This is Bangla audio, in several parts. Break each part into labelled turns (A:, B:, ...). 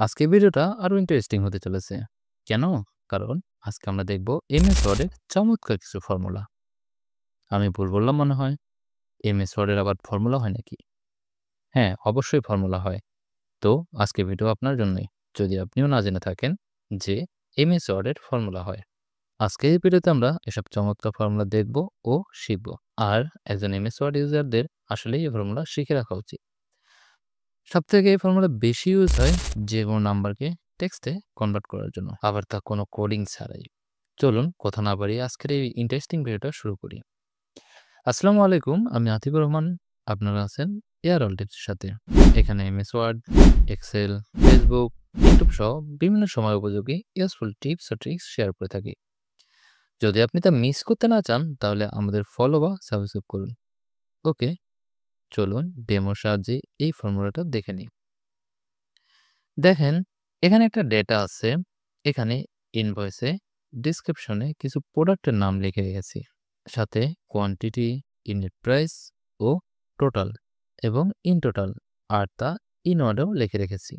A: আজকের ভিডিওটা আরো ইন্টারেস্টিং হতে চলেছে। কেন? কারণ আজকে আমরা দেখব এমএস ওয়ার্ডের চমৎকার কিছু ফর্মুলা। আমি ভুল বললাম মনে হয়? এমএস ওয়ার্ডের আবার ফর্মুলা হয় নাকি? হ্যাঁ, অবশ্যই ফর্মুলা হয়। তো আজকের ভিডিও আপনার জন্যই। যদি আপনিও না জেনে থাকেন যে এমএস ওয়ার্ডের ফর্মুলা হয়। আজকের এই ভিডিওতে আমরা এসব চমৎকার ফর্মুলা দেখব ও শিখব। আর একজন এমএস ওয়ার্ড ইউজারদের আসলেই এই ফর্মুলা শিখে রাখা উচিত। সবথেকে এই ফর্মুলা বেশি ইউজ হয় যে কোনো নাম্বারকে টেক্সটে কনভার্ট করার জন্য, আবার তা কোনো কোডিং ছাড়াই। চলুন কথা না বাড়িয়ে আজকের এই ইন্টারেস্টিং ভিডিওটা শুরু করি। আসসালামু আলাইকুম, আমি আতিকুর রহমান। আপনারা আছেন এআর অল টিপসের সাথে। এখানে MS Word, Excel, Facebook, YouTube সহ বিভিন্ন সময় উপযোগী ইউজফুল টিপস ও ট্রিক্স শেয়ার করে থাকি। যদি আপনি তা মিস করতে না চান তাহলে আমাদের ফলো বা সাবস্ক্রাইব করুন। ওকে, চলুন ডেমোর সাহায্যে এই ফর্মুলাটা দেখে নিই। দেখেন, এখানে একটা ডেটা আছে। এখানে ইনভয়েসে ডিসক্রিপশনে কিছু প্রোডাক্টের নাম লিখে রেখেছি, সাথে কোয়ান্টিটি, ইউনিট প্রাইস ও টোটাল এবং ইন টোটাল আর তা ইন অর্ডারও লিখে রেখেছি।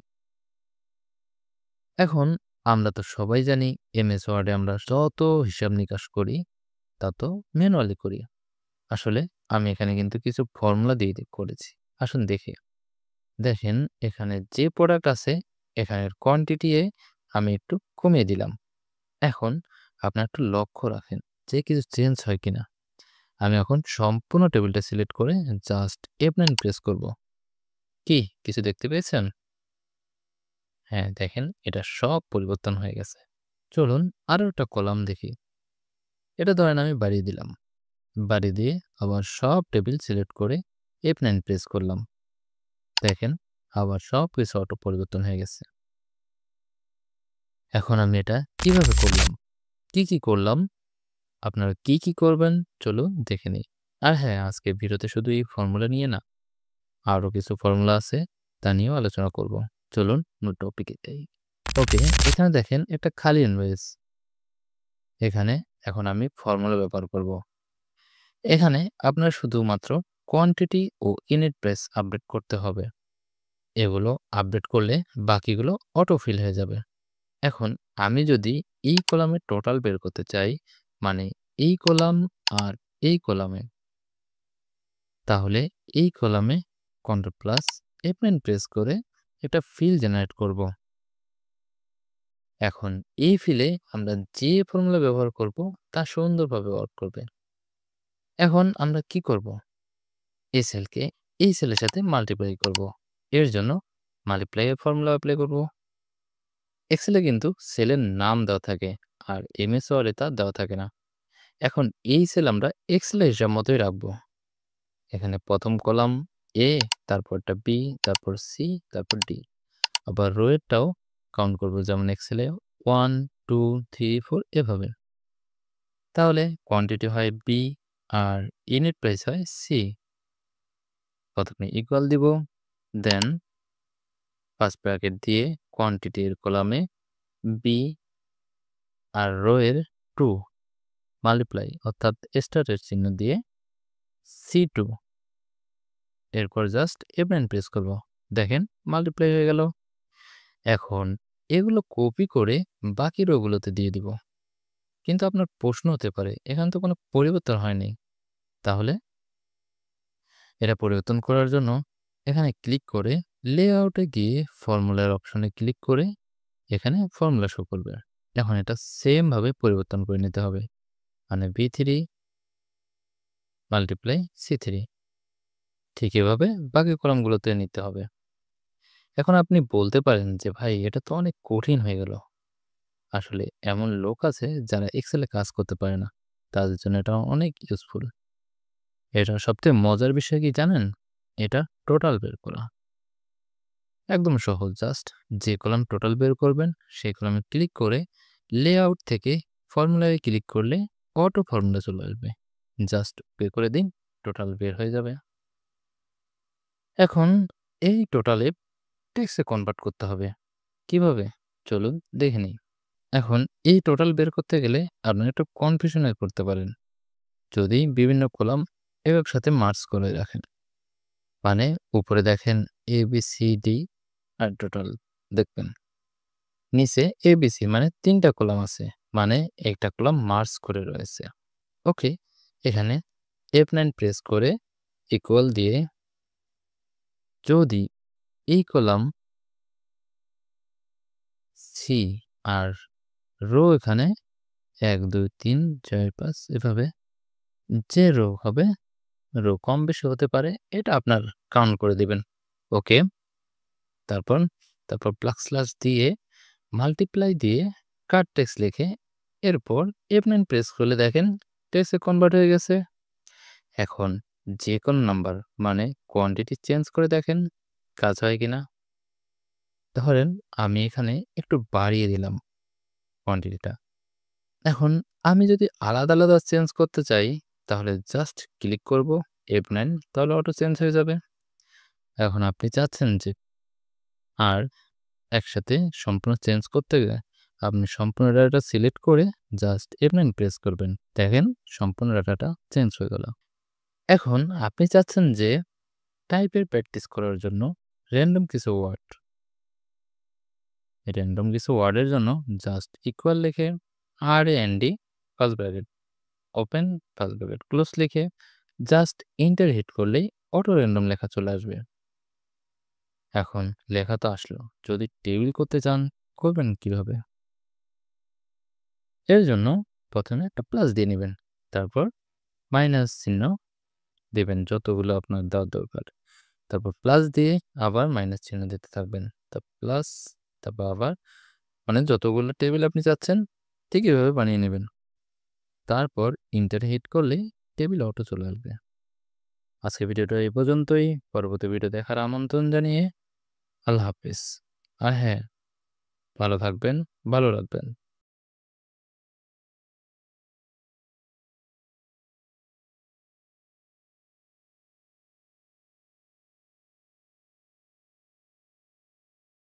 A: এখন আমরা তো সবাই জানি এমএস ওয়ার্ডে আমরা যত হিসাব নিকাশ করি তা তো ম্যানুয়ালি করি। আসলে আমি এখানে কিন্তু কিছু ফর্মুলা দিয়ে করেছি। আসুন দেখি। দেখেন, এখানে যে প্রোডাক্ট আছে এখানের কোয়ান্টিটি আমি একটু কমিয়ে দিলাম। এখন আপনার একটু লক্ষ্য রাখেন যে কিছু চেঞ্জ হয় কিনা। আমি এখন সম্পূর্ণ টেবিলটা সিলেক্ট করে জাস্ট F9 প্রেস করব। কি কিছু দেখতে পেয়েছেন? হ্যাঁ, দেখেন এটা সব পরিবর্তন হয়ে গেছে। চলুন আরও একটা কলাম দেখি। এটা ধরেন আমি বাড়িয়ে দিলাম। বাড়িয়ে দিয়ে আবার সব টেবিল সিলেক্ট করে F9 প্রেস করলাম। দেখেন আবার সব কিছু অটো পরিবর্তন হয়ে গেছে। এখন আমি এটা কিভাবে করলাম, কি করলাম, আপনারা কি করবেন চলুন দেখে নিই। আর হ্যাঁ, আজকে ভিডিওতে শুধু এই ফর্মুলা নিয়ে না, আরও কিছু ফর্মুলা আছে তা নিয়েও আলোচনা করব। চলুন মূল টপিকে যাই। ওকে, এখানে দেখেন একটা খালি ইনভয়েস। এখানে এখন আমি ফর্মুলা ব্যবহার করব। এখানে আপনার শুধুমাত্র কোয়ান্টিটি ও ইউনিট প্রাইস আপডেট করতে হবে। এগুলো আপডেট করলে বাকিগুলো অটো ফিল হয়ে যাবে। এখন আমি যদি এই কলামে টোটাল বের করতে চাই, মানে এই কলাম আর এই কলামে, তাহলে এই কলামে কন্ট্রোল প্লাস F9 প্রেস করে একটা ফিল জেনারেট করব। এখন এই ফিলে আমরা যে ফর্মুলা ব্যবহার করব তা সুন্দরভাবে ওয়ার্ক করবে। এখন আমরা কি করব? এই সেলকে এই সেলের সাথে মাল্টিপ্লাই করব। এর জন্য মাল্টিপ্লাইয়ের ফর্মুলা অ্যাপ্লাই করব। এক্সেলে কিন্তু সেলের নাম দেওয়া থাকে, আর এমএস ওয়ার্ডে তা দেওয়া থাকে না। এখন এই সেল আমরা এক্সেলের হিসাব মতোই রাখবো। এখানে প্রথম কলাম এ, তারপরটা বি, তারপর সি, তারপর ডি। আবার রোয়েরটাও কাউন্ট করব, যেমন এক্সেলে 1 2 3 4 এভাবে। তাহলে কোয়ান্টিটি হয় বি আর ইউনিট প্রাইস হয় সি। প্রথমে ইকুয়াল দিব, দেন ফার্স্ট ব্র্যাকেট দিয়ে কোয়ান্টিটির কলামে বি আর রোয়ের 2 মাল্টিপ্লাই অর্থাৎ স্টারের চিহ্ন দিয়ে C2, এরপর জাস্ট F9 প্রেস করব। দেখেন মাল্টিপ্লাই হয়ে গেল। এখন এগুলো কপি করে বাকি রোগুলোতে দিয়ে দিব। কিন্তু আপনার প্রশ্ন হতে পারে এখানে তো কোনো পরিবর্তন হয়নি, তাহলে এটা পরিবর্তন করার জন্য এখানে ক্লিক করে লেআউটে গিয়ে ফর্মুলার অপশনে ক্লিক করে এখানে ফর্মুলা শো করবে। এখন এটা সেম ভাবে পরিবর্তন করে নিতে হবে, মানে B3 মাল্টিপ্লাই C3। ঠিক এভাবে বাকি কলামগুলোতে নিতে হবে। এখন আপনি বলতে পারেন যে ভাই এটা তো অনেক কঠিন হয়ে গেল। আসলে এমন লোক আছে যারা এক্সেলে কাজ করতে পারে না, তাদের জন্য এটা অনেক ইউজফুল। এটা সবথেকে মজার বিষয় কি জানেন? এটা টোটাল বের করা একদম সহজ। জাস্ট যে কলাম টোটাল বের করবেন সেই কলামে ক্লিক করে লেআউট থেকে ফর্মুলায় ক্লিক করলে অটো ফর্মুলা চলে আসবে। জাস্ট বের করে দিন, টোটাল বের হয়ে যাবে। এখন এই টোটালে টেক্সটে কনভার্ট করতে হবে। কিভাবে? চলুন দেখে নিই। এখন এই টোটাল বের করতে গেলে আপনারা একটু কনফিউশনে পড়তে পারেন যদি বিভিন্ন কলাম একসাথে মার্জ করে রাখেন। মানে উপরে দেখেন A B C D R total দেখবেন, নিচে এবিসি মানে ৩টা কলাম আছে, মানে একটা কলাম মার্জ করে রয়েছে। ওকে, এখানে F9 প্রেস করে ইকুয়াল দিয়ে যদি এই কলাম সি আর রো এখানে ১, ২, ৩, ৪, ৫ এভাবে যে রো হবে, রো কম বেশি হতে পারে, এটা আপনার কাউন্ট করে দিবেন। ওকে, তারপর প্লাস দিয়ে মাল্টিপ্লাই দিয়ে কাট টেক্সট লিখে এরপর F9 প্রেস করলে দেখেন টেক্সটে কনভার্ট হয়ে গেছে। এখন যে কোনো নাম্বার মানে কোয়ান্টিটি চেঞ্জ করে দেখেন কাজ হয় কিনা। ধরেন আমি এখানে একটু বাড়িয়ে দিলাম কোয়ান্টিটিটা। এখন আমি যদি আলাদা চেঞ্জ করতে চাই তাহলে জাস্ট ক্লিক করব F9, তাহলে অটো চেঞ্জ হয়ে যাবে। এখন আপনি চাচ্ছেন যে আর একসাথে সম্পূর্ণ চেঞ্জ করতে গেলে আপনি সম্পূর্ণ ডাটাটা সিলেক্ট করে জাস্ট F9 প্রেস করবেন। দেখেন সম্পূর্ণ ডাটাটা চেঞ্জ হয়ে গেল। এখন আপনি চাচ্ছেন যে টাইপের প্র্যাকটিস করার জন্য র্যান্ডম কিছু ওয়ার্ডের জন্য জাস্ট ইকুয়াল লিখে RAND first bracket open first bracket close লিখে জাস্ট এন্টার হিট করলেই অটো র্যান্ডম লেখা চলে আসবে। এখন লেখা তো আসলো, যদি টেবিল করতে চান করবেন কিভাবে? এর জন্য প্রথমে একটা প্লাস দিয়ে নেবেন, তারপর মাইনাস চিহ্ন দেবেন যতগুলো আপনার দেওয়ার দরকার, তারপর প্লাস দিয়ে আবার মাইনাস চিহ্ন দিতে থাকবেন, প্লাস, তারপর আবার মানে যতগুলো টেবিল আপনি চাচ্ছেন ঠিক এভাবে বানিয়ে নেবেন। তারপর ইন্টার হিট করলেই টেবিল অটো চলে আসবে। আজকে ভিডিওটা এই পর্যন্তই। পরবর্তী ভিডিও দেখার আমন্ত্রণ জানিয়ে আল্লাহ হাফেজ। আর হ্যাঁ, ভালো থাকবেন, ভালো রাখবেন।